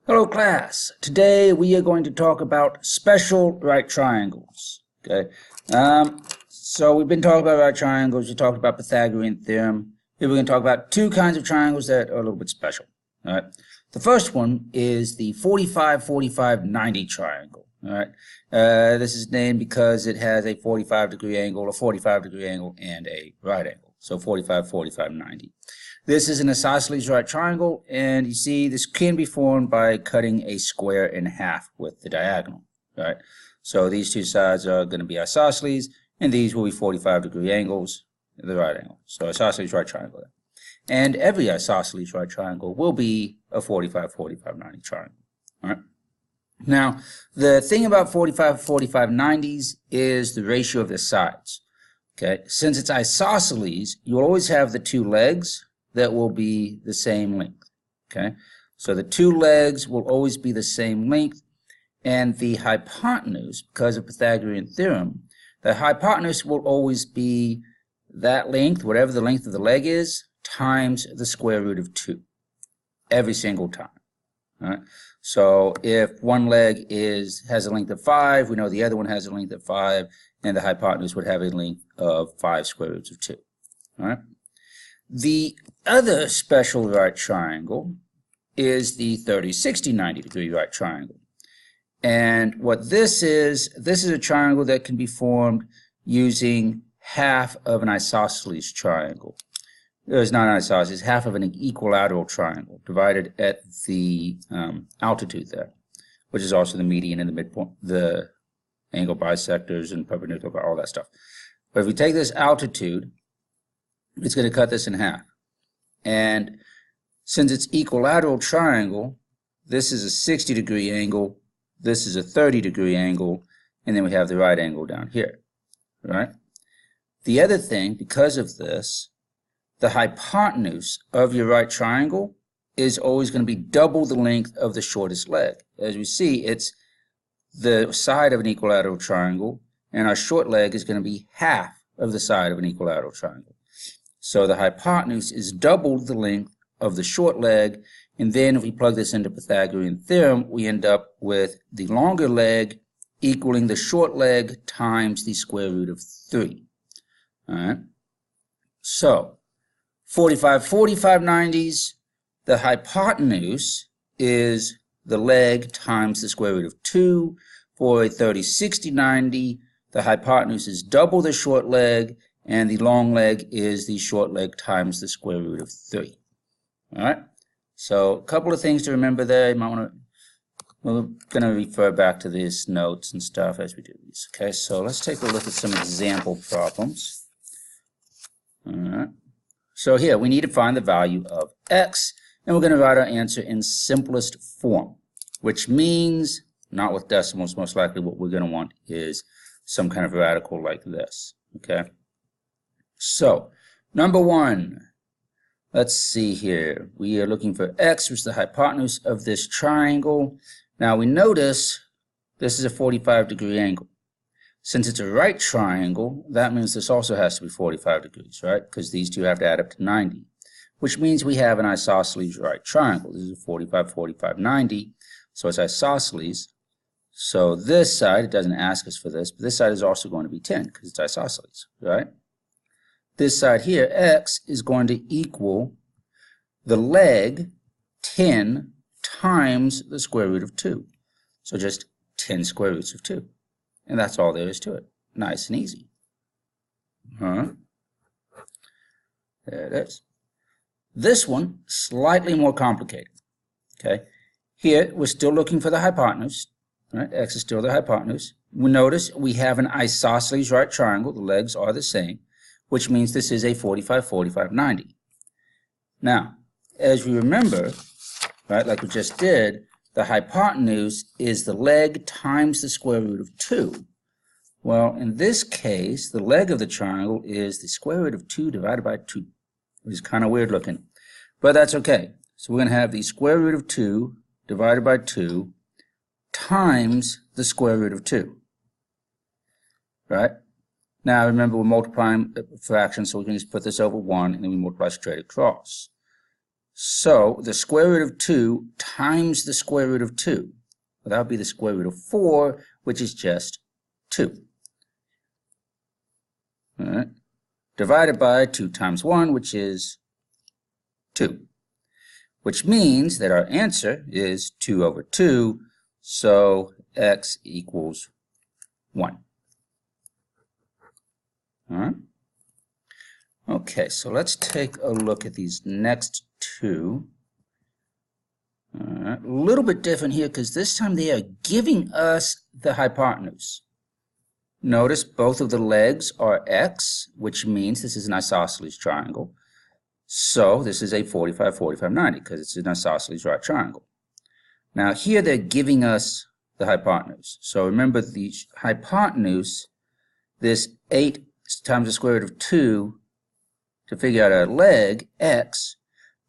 Hello class. Today we are going to talk about special right triangles. Okay. So we've been talking about right triangles. We talked about Pythagorean theorem. Here we're going to talk about two kinds of triangles that are a little bit special. All right. The first one is the 45-45-90 triangle. All right. This is named because it has a 45-degree angle, a 45-degree angle, and a right angle. So 45-45-90. This is an isosceles right triangle, and you see this can be formed by cutting a square in half with the diagonal, right? So these two sides are going to be isosceles, and these will be 45-degree angles, the right angle. So isosceles right triangle. And every isosceles right triangle will be a 45-45-90 triangle, all right? Now, the thing about 45-45-90s is the ratio of the sides, okay? Since it's isosceles, you'll always have the two legs that will be the same length, okay? So the two legs will always be the same length, and the hypotenuse, because of Pythagorean theorem, the hypotenuse will always be that length, whatever the length of the leg is, times the square root of 2, every single time, all right? So if one leg has a length of 5, we know the other one has a length of 5, and the hypotenuse would have a length of 5 square roots of 2, all right? The other special right triangle is the 30-60-90 degree right triangle. And what this is a triangle that can be formed using half of an isosceles triangle. It's not an isosceles, half of an equilateral triangle divided at the altitude there, which is also the median and the midpoint, the angle bisectors and perpendicular, all that stuff. But if we take this altitude, it's going to cut this in half. And since it's equilateral triangle, this is a 60-degree angle, this is a 30-degree angle, and then we have the right angle down here, right? The other thing, because of this, the hypotenuse of your right triangle is always going to be double the length of the shortest leg. As we see, it's the side of an equilateral triangle, and our short leg is going to be half of the side of an equilateral triangle. So the hypotenuse is double the length of the short leg, and then if we plug this into Pythagorean theorem, we end up with the longer leg equaling the short leg times the square root of 3. All right. So 45-45-90s, the hypotenuse is the leg times the square root of 2. For a 30-60-90, the hypotenuse is double the short leg, and the long leg is the short leg times the square root of 3. All right. So a couple of things to remember there. You might want to. We're going to refer back to these notes and stuff as we do these. Okay. So let's take a look at some example problems. All right. So here we need to find the value of x, and we're going to write our answer in simplest form, which means not with decimals. Most likely, what we're going to want is some kind of radical like this. Okay. So, number one, let's see here. We are looking for x, which is the hypotenuse of this triangle. Now, we notice this is a 45-degree angle. Since it's a right triangle, that means this also has to be 45 degrees, right? Because these two have to add up to 90, which means we have an isosceles right triangle. This is a 45-45-90, so it's isosceles. So this side, it doesn't ask us for this, but this side is also going to be 10 because it's isosceles, right? This side here, x, is going to equal the leg 10 times the square root of 2. So just 10 square roots of 2. And that's all there is to it. Nice and easy. There it is. This one, slightly more complicated. Okay. Here, we're still looking for the hypotenuse. Right? X is still the hypotenuse. We notice we have an isosceles right triangle. The legs are the same, which means this is a 45-45-90. Now, as we remember, right, like we just did, the hypotenuse is the leg times the square root of 2. Well, in this case, the leg of the triangle is the square root of 2 divided by 2, which is kind of weird looking, but that's okay. So we're going to have the square root of 2 divided by 2 times the square root of 2, right? Now, remember, we're multiplying fractions, so we can just put this over 1, and then we multiply straight across. So the square root of 2 times the square root of 2. Well, that would be the square root of 4, which is just 2. All right. Divided by 2 times 1, which is 2. Which means that our answer is 2 over 2, so x equals 1. All right. Okay, so let's take a look at these next two. All right. A little bit different here because this time they are giving us the hypotenuse. Notice both of the legs are x, which means this is an isosceles triangle. So this is a 45, 45, 90 because it's an isosceles right triangle. Now here they're giving us the hypotenuse. So remember the hypotenuse, this 8 times the square root of 2 to figure out our leg, x.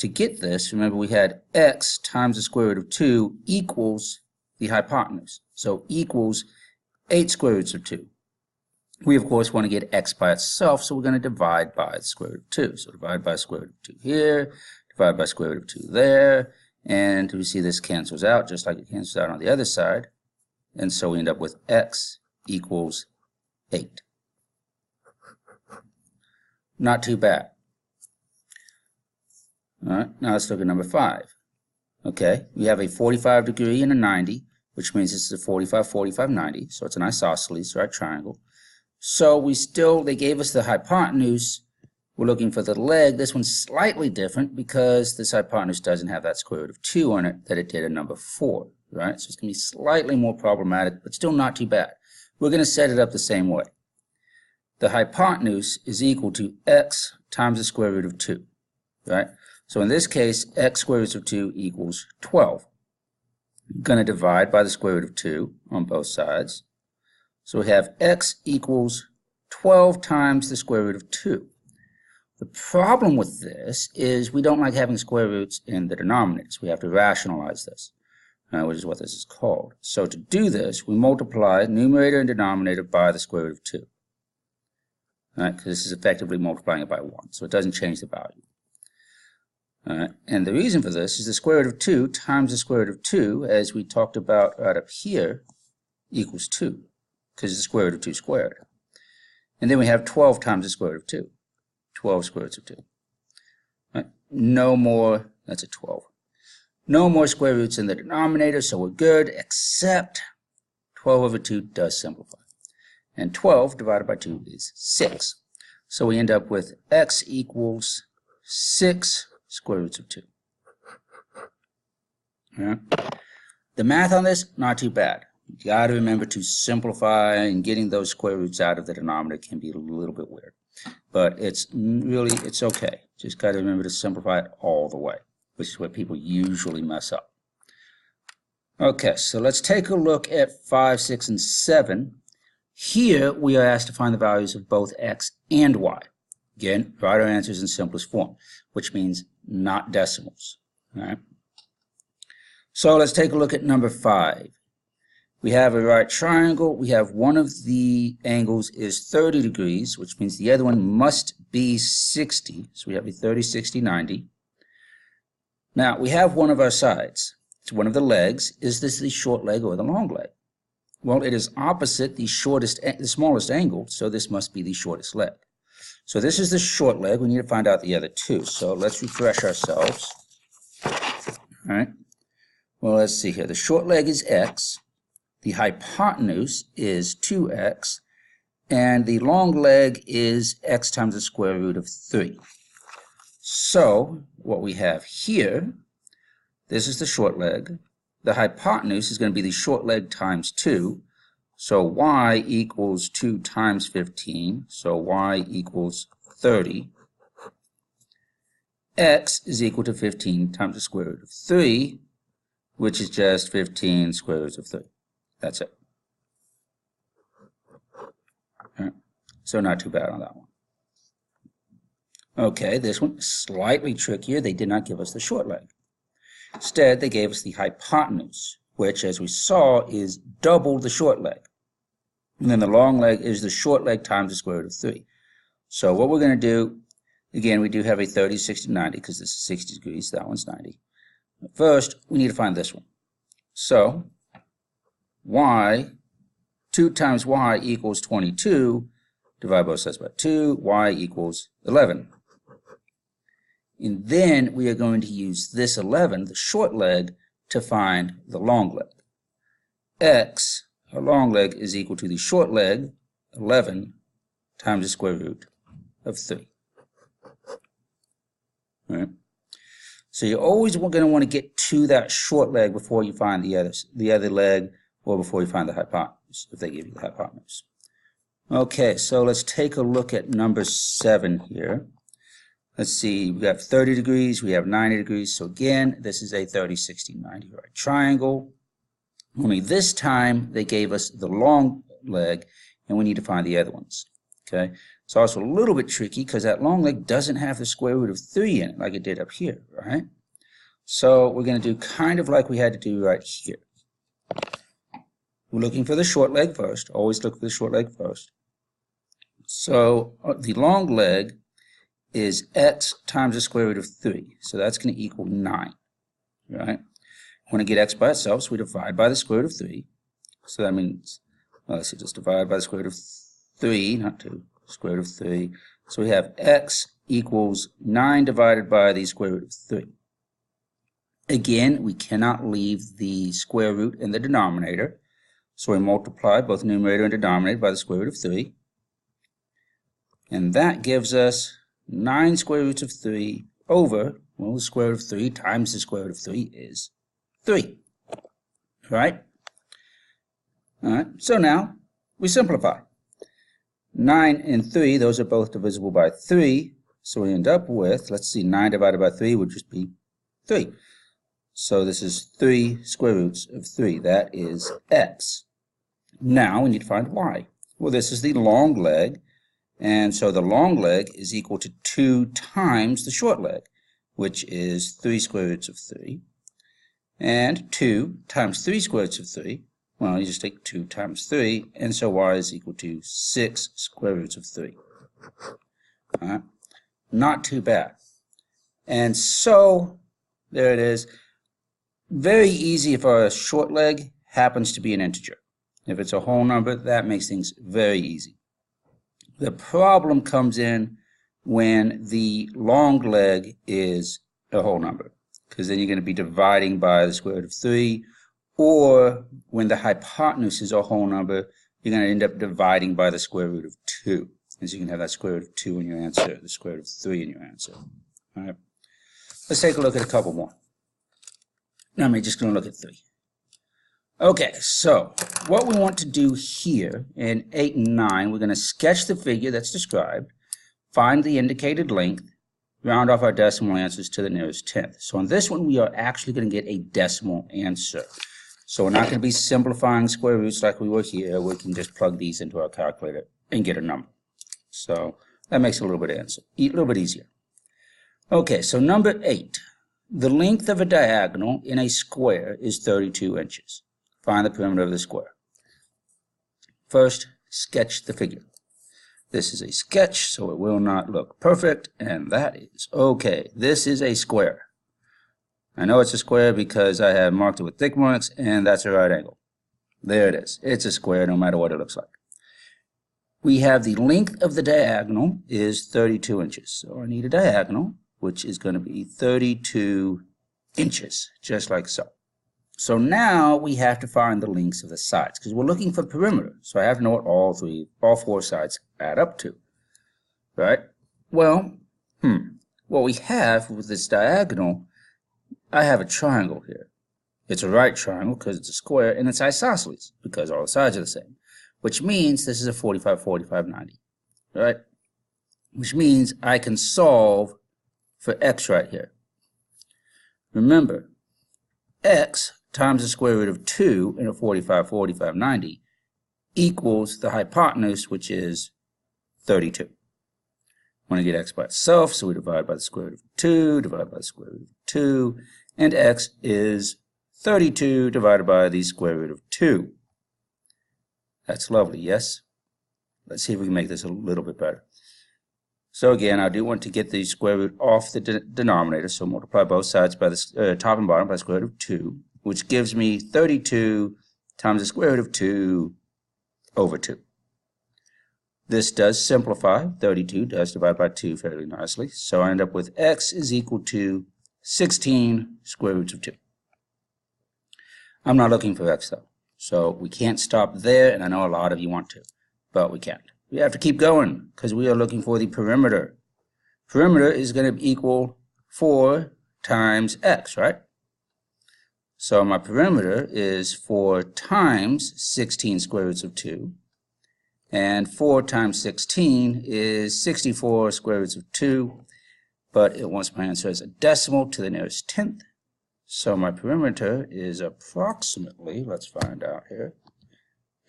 To get this, remember we had x times the square root of 2 equals the hypotenuse. So equals 8 square roots of 2. We, of course, want to get x by itself, so we're going to divide by the square root of 2. So divide by square root of 2 here, divide by square root of 2 there, and we see this cancels out just like it cancels out on the other side. And so we end up with x equals 8. Not too bad. All right, now let's look at number 5. Okay, we have a 45 degree and a 90, which means this is a 45, 45, 90, so it's an isosceles, right triangle. So they gave us the hypotenuse. We're looking for the leg. This one's slightly different because this hypotenuse doesn't have that square root of 2 on it that it did in number 4, right? So it's going to be slightly more problematic, but still not too bad. We're going to set it up the same way. The hypotenuse is equal to x times the square root of 2, right? So in this case, x square root of 2 equals 12. I'm going to divide by the square root of 2 on both sides. So we have x equals 12 times the square root of 2. The problem with this is we don't like having square roots in the denominators. We have to rationalize this, which is what this is called. So to do this, we multiply numerator and denominator by the square root of 2. Because this is effectively multiplying it by 1, so it doesn't change the value. And the reason for this is the square root of 2 times the square root of 2, as we talked about right up here, equals 2. Because it's the square root of 2 squared. And then we have 12 times the square root of 2. 12 square roots of 2. Right? No more, that's a 12. No more square roots in the denominator, so we're good, except 12 over 2 does simplify. And 12 divided by 2 is 6. So we end up with x equals 6 square roots of 2. Yeah. The math on this, not too bad. You got to remember to simplify, and getting those square roots out of the denominator can be a little bit weird. But it's okay. Just got to remember to simplify it all the way, which is where people usually mess up. Okay, so let's take a look at 5, 6, and 7. Here we are asked to find the values of both x and y. Again, write our answers in simplest form, which means not decimals. All right? So let's take a look at number 5. We have a right triangle. We have one of the angles is 30 degrees, which means the other one must be 60. So we have a 30, 60, 90. Now, we have one of our sides. It's one of the legs. Is this the short leg or the long leg? Well, it is opposite the smallest angle, so this must be the shortest leg. So this is the short leg. We need to find out the other two. So let's refresh ourselves. All right. Well, let's see here. The short leg is x. The hypotenuse is 2x. And the long leg is x times the square root of 3. So what we have here, this is the short leg. The hypotenuse is going to be the short leg times 2. So y equals 2 times 15. So y equals 30. X is equal to 15 times the square root of 3, which is just 15 square roots of 3. That's it. Right. So not too bad on that one. Okay, this one is slightly trickier. They did not give us the short leg. Instead, they gave us the hypotenuse, which, as we saw, is double the short leg. And then the long leg is the short leg times the square root of 3. So what we're going to do Again, we do have a 30, 60, 90 because this is 60 degrees. That one's 90. First, we need to find this one. So, 2 times y equals 22. Divide both sides by 2. Y equals 11. And then we are going to use this 11, the short leg, to find the long leg. X, our long leg, is equal to the short leg, 11, times the square root of 3. All right. So you're always going to want to get to that short leg before you find the other leg, or before you find the hypotenuse, if they give you the hypotenuse. Okay, so let's take a look at number 7 here. Let's see, we have 30 degrees, we have 90 degrees. So again, this is a 30, 60, 90 right triangle. Only this time they gave us the long leg, and we need to find the other ones. Okay, it's also a little bit tricky because that long leg doesn't have the square root of 3 in it like it did up here, right? So we're going to do kind of like we had to do right here. We're looking for the short leg first. Always look for the short leg first. So the long leg is x times the square root of 3. So that's going to equal 9, right? We want to get x by itself, so we divide by the square root of 3. So that means, well, let's see, just divide by the square root of 3, not 2, square root of 3. So we have x equals 9 divided by the square root of 3. Again, we cannot leave the square root in the denominator. So we multiply both numerator and denominator by the square root of 3. And that gives us 9 square roots of 3 over, well, the square root of 3 times the square root of 3 is 3. Right? All right, so now we simplify. 9 and 3, those are both divisible by 3. So we end up with, let's see, 9 divided by 3 would just be 3. So this is 3 square roots of 3. That is x. Now we need to find y. Well, this is the long leg. And so the long leg is equal to 2 times the short leg, which is 3 square roots of 3. And 2 times 3 square roots of 3, well, you just take 2 times 3, and so y is equal to 6 square roots of 3. All right. Not too bad. And so, there it is. Very easy if our short leg happens to be an integer. If it's a whole number, that makes things very easy. The problem comes in when the long leg is a whole number, because then you're going to be dividing by the square root of 3, or when the hypotenuse is a whole number, you're going to end up dividing by the square root of 2. And so you can have that square root of 2 in your answer, the square root of 3 in your answer. All right. Let's take a look at a couple more. No, I'm just going to look at 3. Okay, so what we want to do here in 8 and 9, we're going to sketch the figure that's described, find the indicated length, round off our decimal answers to the nearest tenth. So on this one, we are actually going to get a decimal answer. So we're not going to be simplifying square roots like we were here. We can just plug these into our calculator and get a number. So that makes it a little bit easier. Okay, so number 8. The length of a diagonal in a square is 32 inches. Find the perimeter of the square. First, sketch the figure. This is a sketch, so it will not look perfect, and that is okay. This is a square. I know it's a square because I have marked it with thick marks, and that's a right angle. There it is. It's a square no matter what it looks like. We have the length of the diagonal is 32 inches. So I need a diagonal, which is going to be 32 inches, just like so. So now we have to find the lengths of the sides because we're looking for perimeter. So I have to know what all 4 sides add up to, right? Well, what we have with this diagonal, I have a triangle here. It's a right triangle because it's a square, and it's isosceles because all the sides are the same, which means this is a 45, 45, 90, right? Which means I can solve for x right here. Remember, x times the square root of 2 in a 45, 45, 90 equals the hypotenuse, which is 32. I want to get x by itself, so we divide by the square root of 2, divide by the square root of 2, and x is 32 divided by the square root of 2. That's lovely, yes? Let's see if we can make this a little bit better. So again, I do want to get the square root off the denominator, so multiply both sides by the top and bottom by the square root of 2, which gives me 32 times the square root of 2 over 2. This does simplify. 32 does divide by 2 fairly nicely, so I end up with x is equal to 16 square roots of 2. I'm not looking for x though, so we can't stop there, and I know a lot of you want to, but we can't. We have to keep going because we are looking for the perimeter. Perimeter is going to equal 4 times x, right? So my perimeter is 4 times 16 square roots of 2. And 4 times 16 is 64 square roots of 2. But it wants my answer as a decimal to the nearest tenth. So my perimeter is approximately, let's find out here.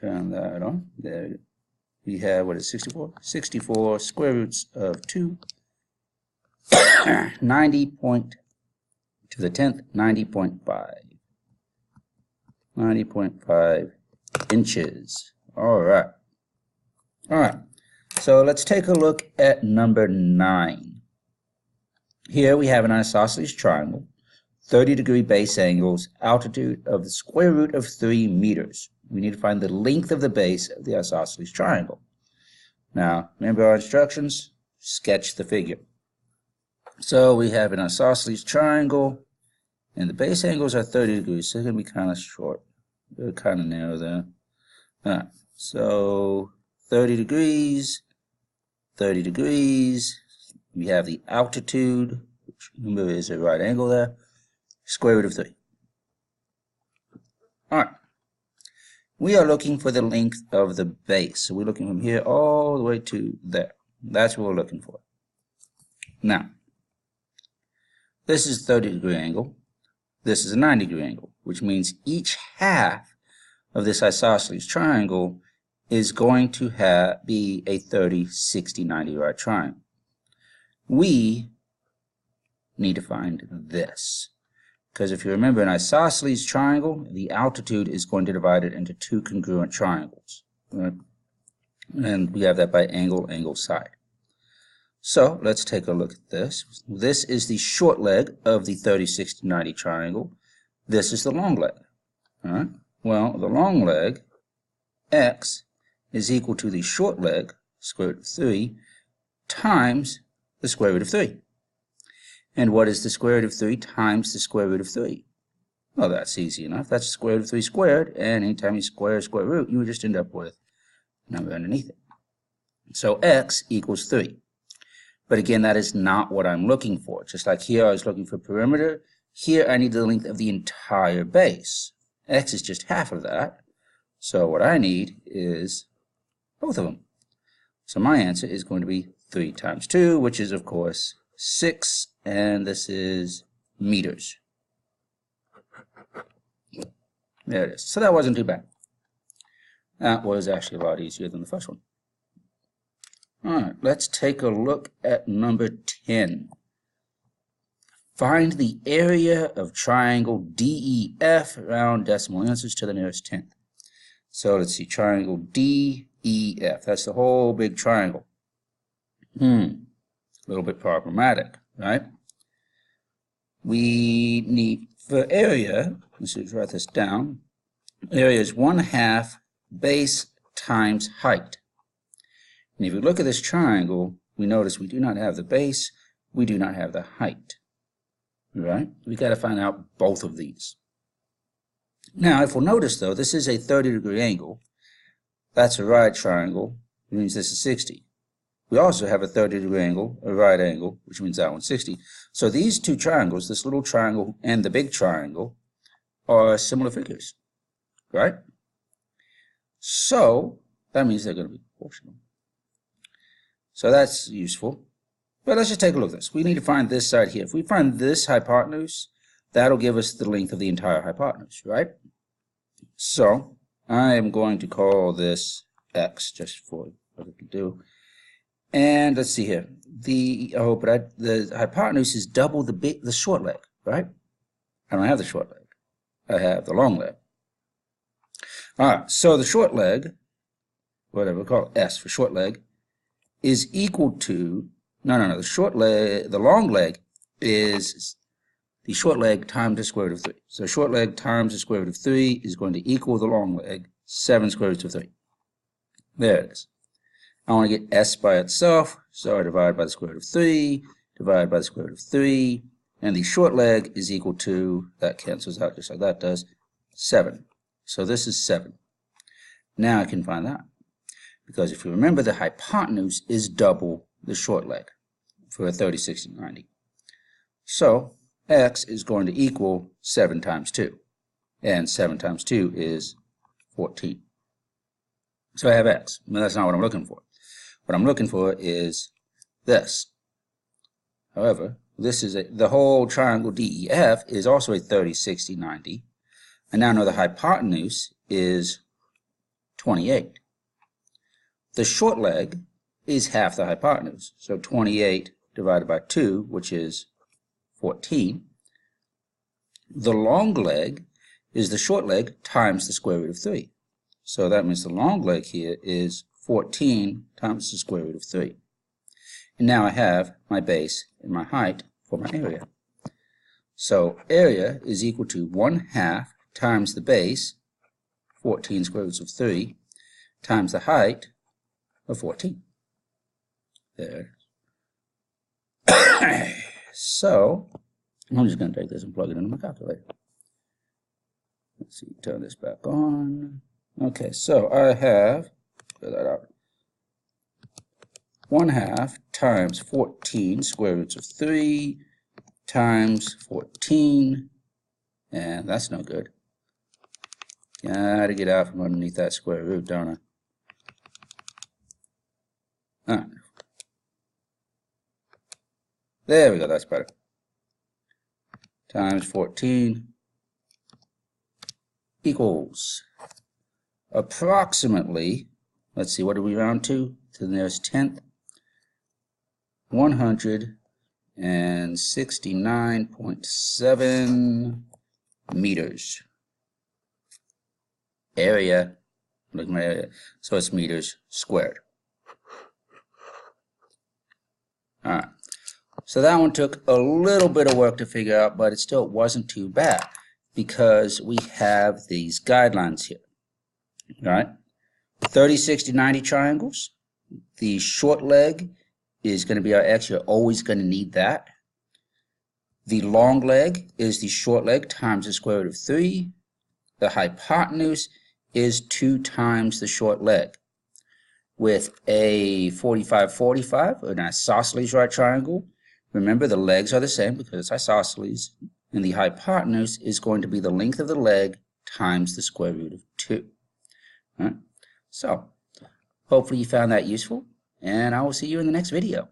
Turn that on. There we have, what is 64? 64 square roots of 2. 90 point to the 10th, 90.5. 90.5 inches. All right. All right. So let's take a look at number 9. Here we have an isosceles triangle, 30-degree base angles, altitude of the square root of 3 meters. We need to find the length of the base of the isosceles triangle. Now, remember our instructions? Sketch the figure. So we have an isosceles triangle, and the base angles are 30 degrees, so they're going to be kind of short. They're kind of narrow there. All right, so 30 degrees, 30 degrees. We have the altitude, which remember is a right angle there, square root of 3. All right. We are looking for the length of the base. So we're looking from here all the way to there. That's what we're looking for. Now, this is a 30-degree angle. This is a 90-degree angle, which means each half of this isosceles triangle is going to be a 30, 60, 90 right triangle. We need to find this. Because if you remember an isosceles triangle, the altitude is going to divide it into 2 congruent triangles. Right? And we have that by angle, angle, side. So let's take a look at this. This is the short leg of the 30, 60, 90 triangle. This is the long leg. All right? Well, the long leg, x, is equal to the short leg, square root of 3, times the square root of 3. And what is the square root of 3 times the square root of 3? Well, that's easy enough. That's the square root of 3 squared, and anytime you square a square root, you would just end up with a number underneath it. So x equals 3. But again, that is not what I'm looking for. Just like here I was looking for perimeter, here I need the length of the entire base. X is just half of that. So what I need is both of them. So my answer is going to be 3 times 2, which is, of course, 6, and this is meters. There it is. So that wasn't too bad. That was actually a lot easier than the first one. All right, let's take a look at number 10. Find the area of triangle DEF around decimal answers to the nearest tenth. So let's see, triangle DEF. That's the whole big triangle. A little bit problematic, right? We need, for area, let's write this down. Area is 1/2 base times height. And if you look at this triangle, we notice we do not have the base, we do not have the height. Right? We got to find out both of these. Now, if we'll notice though, this is a 30-degree angle. That's a right triangle, which means this is 60. We also have a 30-degree angle, a right angle, which means that one's 60. So these two triangles, this little triangle and the big triangle, are similar figures, right? So that means they're going to be proportional. So that's useful. But let's just take a look at this. We need to find this side here. If we find this hypotenuse, that'll give us the length of the entire hypotenuse, right? So I am going to call this x, just for what it can do. And let's see here. The hypotenuse is double the short leg, right? I don't have the short leg. I have the long leg. All right, so the short leg, whatever we call it, S for short leg, is equal to No. The short leg, the long leg is the short leg times the square root of 3. So short leg times the square root of 3 is going to equal the long leg, 7 square roots of 3. There it is. I want to get s by itself, so I divide by the square root of 3, divide by the square root of 3, and the short leg is equal to, that cancels out just like that does, 7. So this is 7. Now I can find that. Because if you remember, the hypotenuse is double the short leg for a 30, 60, 90. So x is going to equal 7 times 2. And 7 times 2 is 14. So I have x. But that's not what I'm looking for. What I'm looking for is this. However, this is the whole triangle DEF is also a 30, 60, 90. And now I know the hypotenuse is 28. The short leg is half the hypotenuse. So 28 divided by 2, which is 14. The long leg is the short leg times the square root of 3. So that means the long leg here is 14 times the square root of 3. And now I have my base and my height for my area. So area is equal to 1/2 times the base, 14 square roots of 3, times the height of 14. There. So I'm just going to take this and plug it into my calculator. Let's see, turn this back on. Okay, so I have, clear that out, 1/2 times 14 square roots of 3 times 14, and that's no good. Gotta get out from underneath that square root, don't I? Alright. There we go, that's better. Times 14 equals approximately, let's see, what do we round to? To the nearest tenth. 169.7 meters. Area, look at my area, so it's meters squared. Alright, so that one took a little bit of work to figure out, but it still wasn't too bad because we have these guidelines here. Alright, 30, 60, 90 triangles. The short leg is going to be our x. You're always going to need that. The long leg is the short leg times the square root of 3. The hypotenuse is 2 times the short leg. With a 45-45, or an isosceles right triangle, remember the legs are the same because it's isosceles, and the hypotenuse is going to be the length of the leg times the square root of 2. All right? So, hopefully you found that useful, and I will see you in the next video.